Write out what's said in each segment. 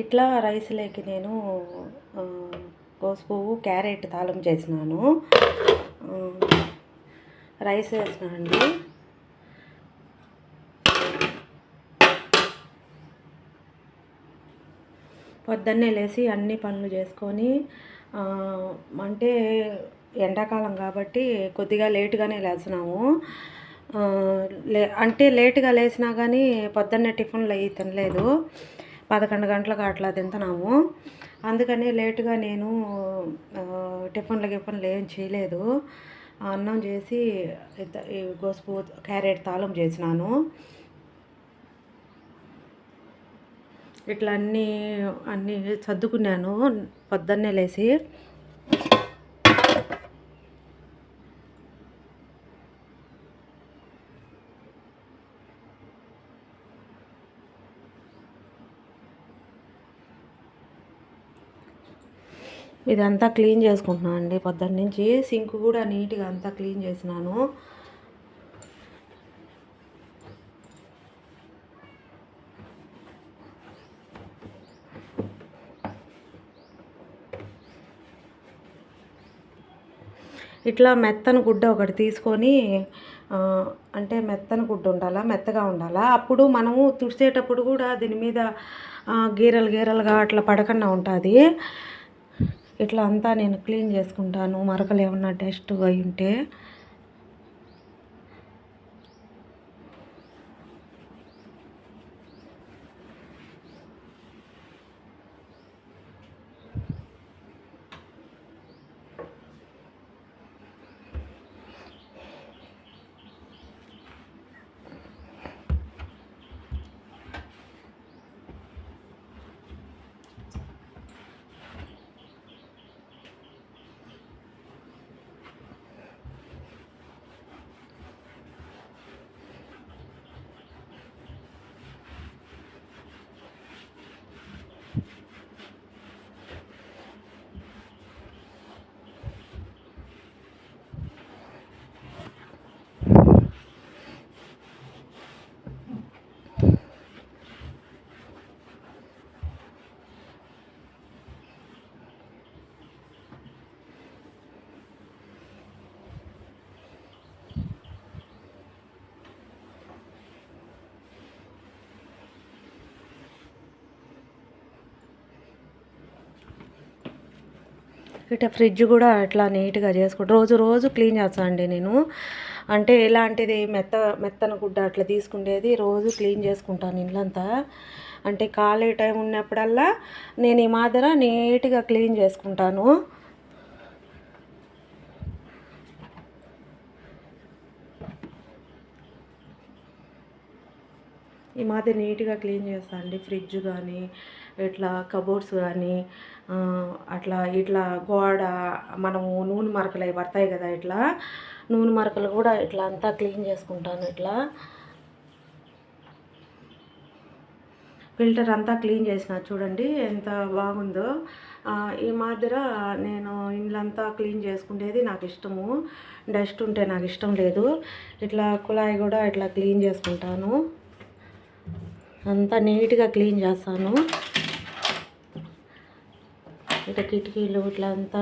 ఇట్లా రైస్‌లోకి నేను కోసుపువ్వు, క్యారెట్ తాలింపు చేసినాను. రైస్ వేసినానండి. పొద్దున్నే లేచి అన్ని పనులు చేసుకొని అంటే ఎండాకాలం కాబట్టి కొద్దిగా లేటుగానే లేచినాము. అంటే లేటుగా లేచినా కానీ పొద్దున్నే టిఫిన్లు అవి తినలేదు. 11 గంటలకు అట్లా తింటున్నాము. అందుకని లేటుగా నేను టిఫిన్లు ఏం చేయలేదు. అన్నం చేసి ఈ గోసుపువ్వు, క్యారెట్ తాలింపు చేసినాను. ఇట్లా అన్నీ సర్దుకున్నాను పొద్దున్నే లేచి. ఇదంతా క్లీన్ చేసుకుంటున్నాను అండి. పొద్దున్నుంచి సింక్ కూడా నీట్గా అంతా క్లీన్ చేసినాను. ఇట్లా మెత్తని గుడ్డ ఒకటి తీసుకొని అంటే మెత్తని గుడ్డ ఉండాలా, మెత్తగా ఉండాలా. అప్పుడు మనము తుడిచేటప్పుడు కూడా దీని మీద గీరలుగా అట్లా పడకుండా ఉంటుంది. ఇట్లా అంతా నేను క్లీన్ చేసుకుంటాను, మరకలు ఏమన్నా డస్ట్ అయి ఉంటే. ఇట్లా ఫ్రిడ్జ్ కూడా అట్లా నీట్గా చేసుకుంటా రోజు క్లీన్ చేస్తాను అండి నేను. అంటే ఇలాంటిది మెత్తన గుడ్డ అట్లా తీసుకుండేది రోజు క్లీన్ చేసుకుంటాను ఇల్లంతా. అంటే ఖాళీ టైం ఉన్నప్పుడల్లా నేను ఈ మాదిర నీట్గా క్లీన్ చేసుకుంటాను. ఈ మాదిరి నీట్గా క్లీన్ చేస్తాను అండి. ఫ్రిడ్జ్ కానీ ఇట్లా కబోర్డ్స్ కానీ ఇట్లా గోడ మనము నూనె మరకలు అవి పడతాయి కదా, ఇట్లా నూనె మరకలు కూడా ఇట్లా అంతా క్లీన్ చేసుకుంటాను. ఇట్లా ఫిల్టర్ అంతా క్లీన్ చేసిన చూడండి ఎంత బాగుందో. ఈ మాదిర నేను ఇల్లంతా క్లీన్ చేసుకునేది నాకు ఇష్టము. డస్ట్ ఉంటే నాకు ఇష్టం లేదు. ఇట్లా కుళాయి కూడా ఇట్లా క్లీన్ చేసుకుంటాను. అంతా నీట్గా క్లీన్ చేస్తాను. ఇట్లా కిటికీలు ఇట్లా అంతా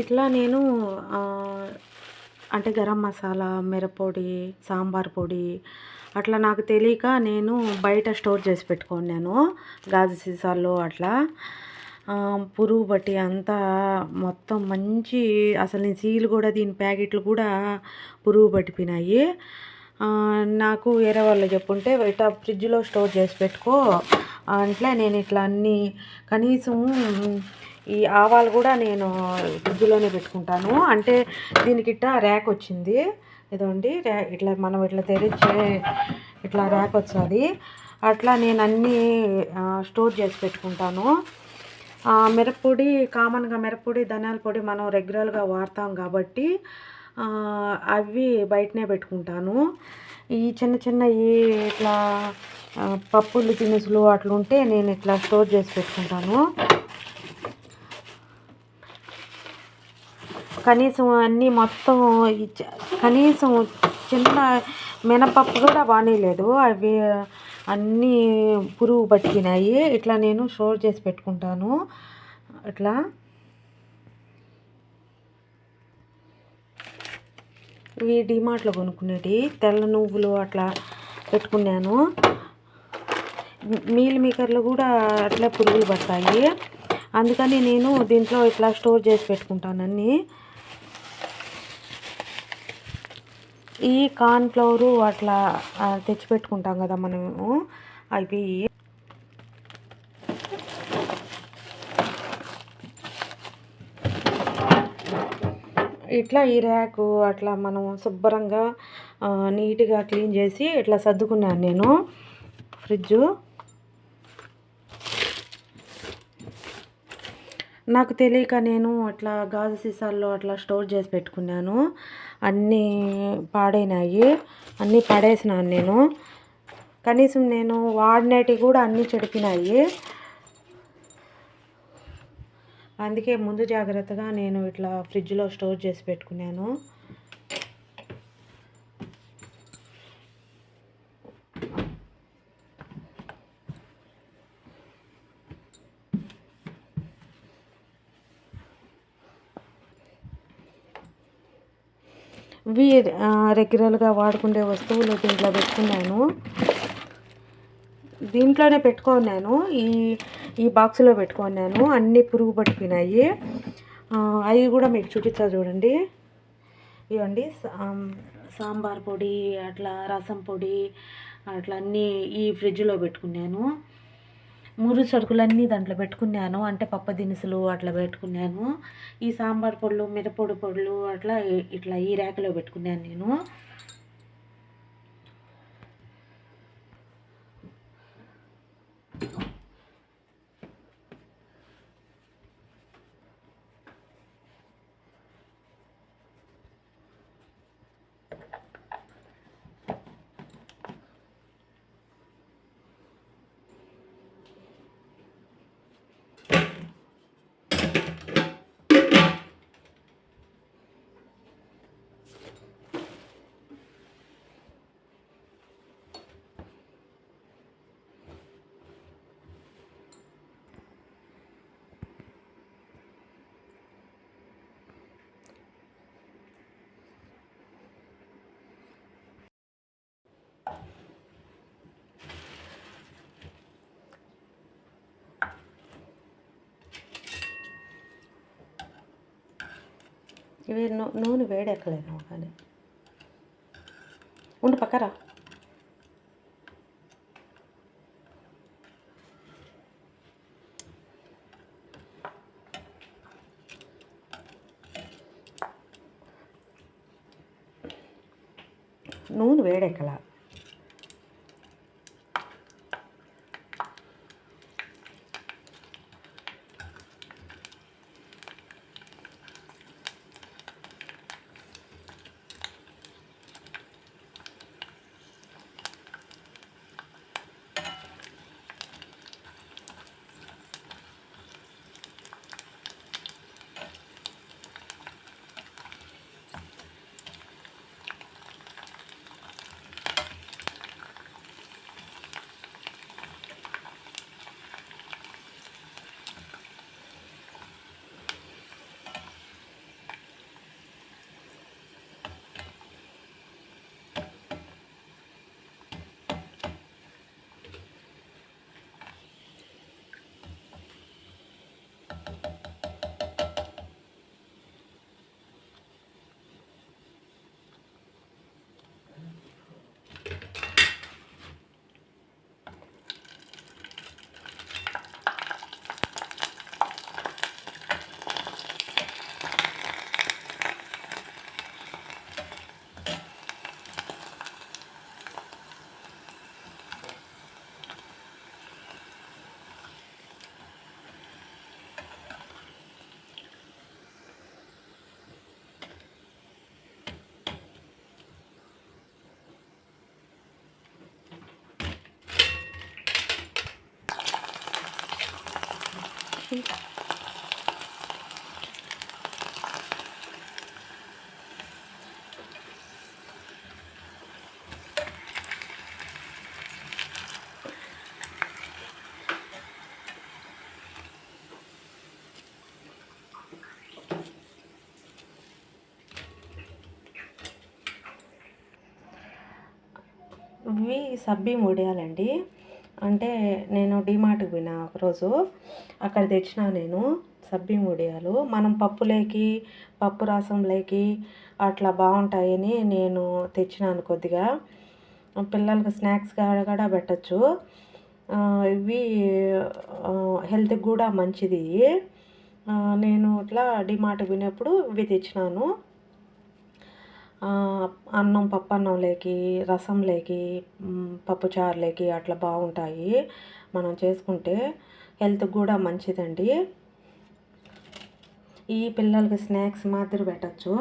ఇట్లా నేను అంటే గరం మసాలా, మిరప్పొడి, సాంబార్ పొడి అట్లా నాకు తెలియక నేను బయట స్టోర్ చేసి పెట్టుకున్నాను గాజు సీసాల్లో అట్లా. పురుగు పట్టి అంతా మొత్తం మంచి అసలు నేను సీలు కూడా దీని ప్యాకెట్లు కూడా పురుగు పట్టిపోయినాయి. నాకు వేరే వాళ్ళు చెప్పుంటే ఇట్లా ఫ్రిడ్జ్లో స్టోర్ చేసి పెట్టుకో అంటే నేను ఇట్లా అన్నీ కనీసం ఈ ఆవాలు కూడా నేను ఫ్రిడ్జ్లోనే పెట్టుకుంటాను. అంటే దీనికి ఇట్లా ర్యాక్ వచ్చింది ఇదండి, ఇట్లా మనం ఇట్లా తెరిచే ఇట్లా ర్యాక్ వస్తుంది. అట్లా నేను అన్నీ స్టోర్ చేసి పెట్టుకుంటాను. మిరప్పొడి కామన్గా మిరప్పొడి, ధనియాల పొడి మనం రెగ్యులర్గా వాడతాం కాబట్టి అవి బయటనే పెట్టుకుంటాను. ఈ చిన్న చిన్న ఈ ఇట్లా పప్పులు దినుసులు అట్లా ఉంటే నేను ఇట్లా స్టోర్ చేసి పెట్టుకుంటాను. కనీసం అన్నీ మొత్తం కనీసం చిన్న మినపప్పు కూడా బాగాలేదు, అవి అన్నీ పురుగు పట్టినాయి. ఇట్లా నేను స్టోర్ చేసి పెట్టుకుంటాను. ఇట్లా ఇవి డిమార్ట్లో కొనుక్కునేటి తెల్ల నువ్వులు అట్లా పెట్టుకున్నాను. మీల్ మేకర్లు కూడా అట్లా పురుగులు పడతాయి, అందుకని నేను దీంట్లో ఇట్లా స్టోర్ చేసి పెట్టుకుంటాను అన్నీ. ఈ కార్న్ఫ్లవరు అట్లా తెచ్చిపెట్టుకుంటాం కదా మనము, అవి ఇట్లా ఈ ర్యాకు అట్లా మనం శుభ్రంగా నీట్గా క్లీన్ చేసి ఇట్లా సర్దుకున్నాను నేను ఫ్రిడ్జు. నాకు తెలియక నేను అట్లా గాజు సీసాల్లో అట్లా స్టోర్ చేసి పెట్టుకున్నాను. అన్నీ పాడైనాయి, అన్నీ పడేసినాను నేను. కనీసం నేను వాడినవి కూడా అన్నీ చెడిపినాయి. అందుకే ముందు జాగ్రత్తగా నేను ఇట్లా ఫ్రిడ్జ్లో స్టోర్ చేసి పెట్టుకున్నాను. ఇవి రెగ్యులర్గా వాడుకునే వస్తువులు దీంట్లో పెట్టుకున్నాను. దీంట్లోనే పెట్టుకున్నాను, ఈ బాక్స్లో పెట్టుకున్నాను. అన్నీ పురుగు పట్టిపోయినాయి. అవి కూడా మీకు చూపిస్తా చూడండి. ఇవ్వండి సాంబార్ పొడి అట్లా రసం పొడి అట్లా అన్నీ ఈ ఫ్రిడ్జ్లో పెట్టుకున్నాను. మురు సరుకులన్నీ దాంట్లో పెట్టుకున్నాను, అంటే పప్పు దినుసులు అట్లా పెట్టుకున్నాను. ఈ సాంబార్ పొడులు, మిరపొడి పొడులు అట్లా ఇట్లా ఈ ర్యాక్లో పెట్టుకున్నాను నేను. ఇవి నూనె వేడెక్కలేదు కానీ ఉండు పక్కరా. నూనె వేడెక్కల. ఇవి సబ్బిం వడియాలండి. అంటే నేను డీమార్ట్‌కి పోయినా ఒకరోజు. అక్కడ తెచ్చినా నేను సబ్బిం వడియాలు. మనం పప్పులేకి, పప్పు రసంలోకి అట్లా బావుంటాయని నేను తెచ్చినాను కొద్దిగా. పిల్లలకి స్నాక్స్‌గా కూడా పెట్టొచ్చు. ఇవి హెల్త్‌కి కూడా మంచిది. నేను ఇట్లా డీమార్ట్‌కి పోయినప్పుడు ఇవి తెచ్చినాను. అన్నం పప్పన్నంలోకి, రసంలోకి, పప్పుచారులోకి అట్లా బావుంటాయి. మనం చేసుకుంటే హెల్త్‌కి కూడా మంచిదండి. ఈ పిల్లలకి స్నాక్స్ మాదిరి పెట్టొచ్చు.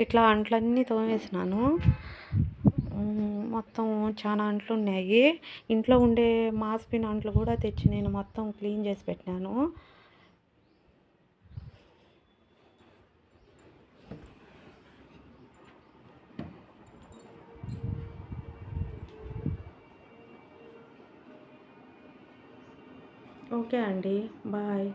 ఇట్లా అంట్లన్నీ తోమేసినాను. మొత్తం చాలా అంట్లున్నాయి. ఇంట్లో ఉండే మాసిపోయిన అంట్లు కూడా తెచ్చి నేను మొత్తం క్లీన్ చేసి పెట్టినాను. ఓకే అండి. బాయ్.